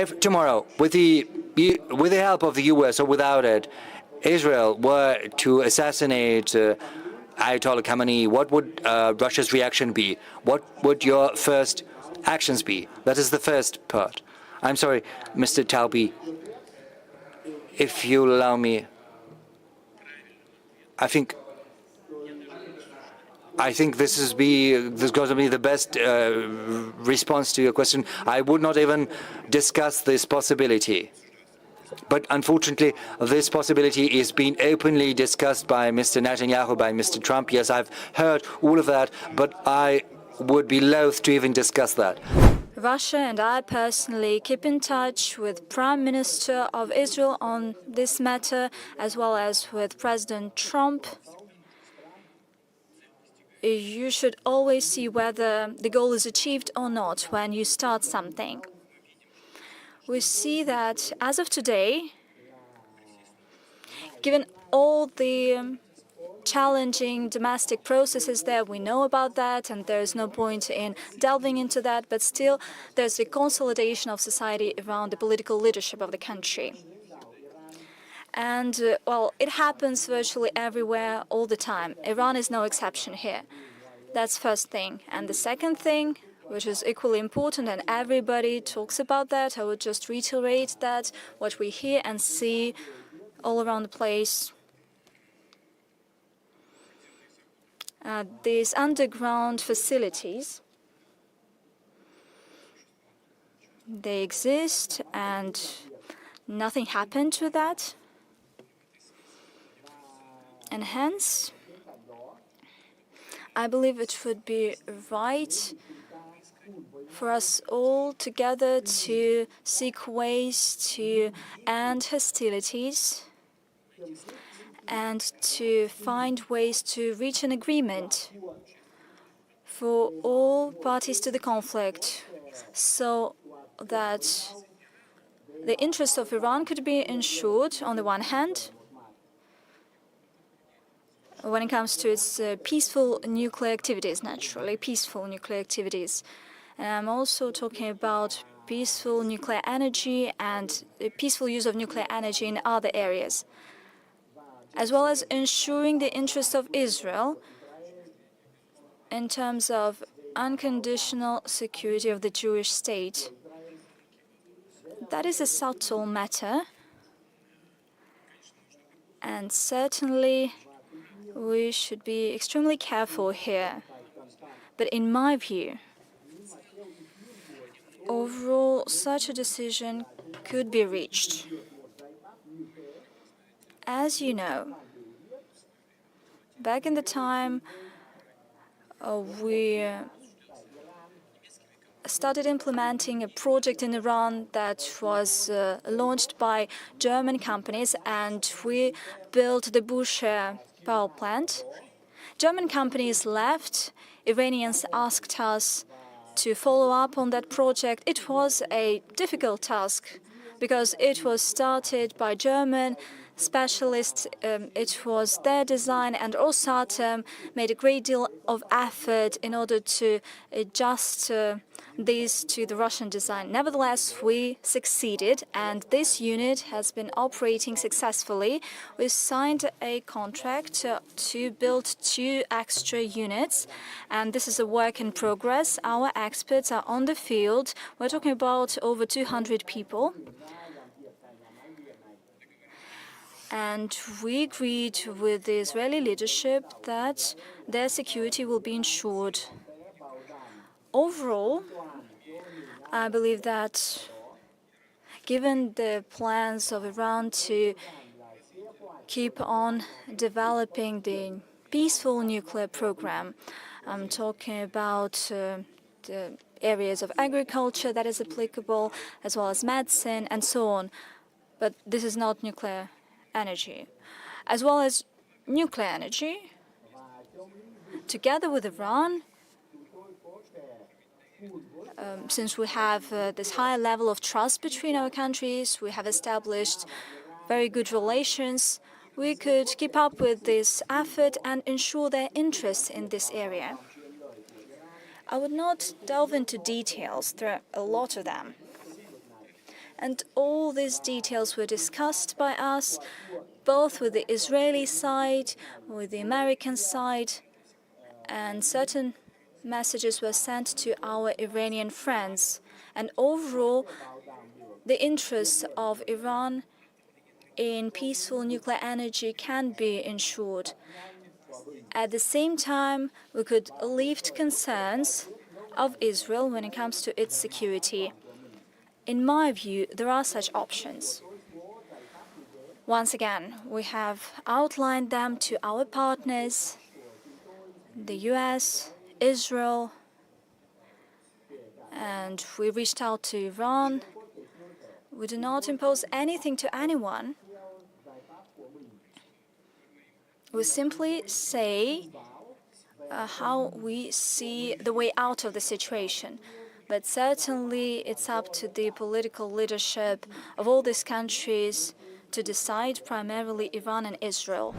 If tomorrow, with the help of the U.S. or without it, Israel were to assassinate Ayatollah Khamenei, what would Russia's reaction be? What would your first actions be? That is the first part. I'm sorry, Mr. Talbi, if you allow me. I think this is going to be the best response to your question. I would not even discuss this possibility. But unfortunately, this possibility is being openly discussed by Mr. Netanyahu, by Mr. Trump. Yes, I've heard all of that, but I would be loath to even discuss that. Russia and I personally keep in touch with Prime Minister of Israel on this matter, as well as with President Trump. You should always see whether the goal is achieved or not when you start something. We see that as of today, given all the challenging domestic processes there, we know about that, and there's no point in delving into that, but still there's a consolidation of society around the political leadership of the country. And, well, it happens virtually everywhere, all the time. Iran is no exception here. That's first thing. And the second thing, which is equally important, and everybody talks about that, I would just reiterate that, what we hear and see all around the place. These underground facilities, they exist, and nothing happened to that. And hence, I believe it would be right for us all together to seek ways to end hostilities and to find ways to reach an agreement for all parties to the conflict, so that the interests of Iran could be ensured on the one hand, when it comes to its peaceful nuclear activities, naturally, peaceful nuclear activities. And I'm also talking about peaceful nuclear energy and peaceful use of nuclear energy in other areas, as well as ensuring the interests of Israel in terms of unconditional security of the Jewish state. That is a subtle matter, and certainly we should be extremely careful here. But in my view, overall, such a decision could be reached. As you know, back in the time we started implementing a project in Iran that was launched by German companies, and we built the Bushehr power plant. German companies left. Iranians asked us to follow up on that project. It was a difficult task because it was started by German specialists. It was their design, and Rosatom made a great deal of effort in order to adjust these to the Russian design. Nevertheless, we succeeded, and this unit has been operating successfully. We signed a contract to build 2 extra units, and this is a work in progress. Our experts are on the field. We're talking about over 200 people. And we agreed with the Israeli leadership that their security will be ensured. Overall, I believe that given the plans of Iran to keep on developing the peaceful nuclear program, I'm talking about the areas of agriculture that is applicable, as well as medicine and so on. But this is not nuclear energy. As well as nuclear energy, together with Iran, since we have this high level of trust between our countries, we have established very good relations, we could keep up with this effort and ensure their interests in this area. I would not delve into details, there are a lot of them. And all these details were discussed by us, both with the Israeli side, with the American side, and certain messages were sent to our Iranian friends. And overall, the interests of Iran in peaceful nuclear energy can be ensured. At the same time, we could lift concerns of Israel when it comes to its security. In my view, there are such options. Once again, we have outlined them to our partners, the US, Israel, and we reached out to Iran. We do not impose anything to anyone. We simply say how we see the way out of the situation. But certainly it's up to the political leadership of all these countries to decide, primarily Iran and Israel.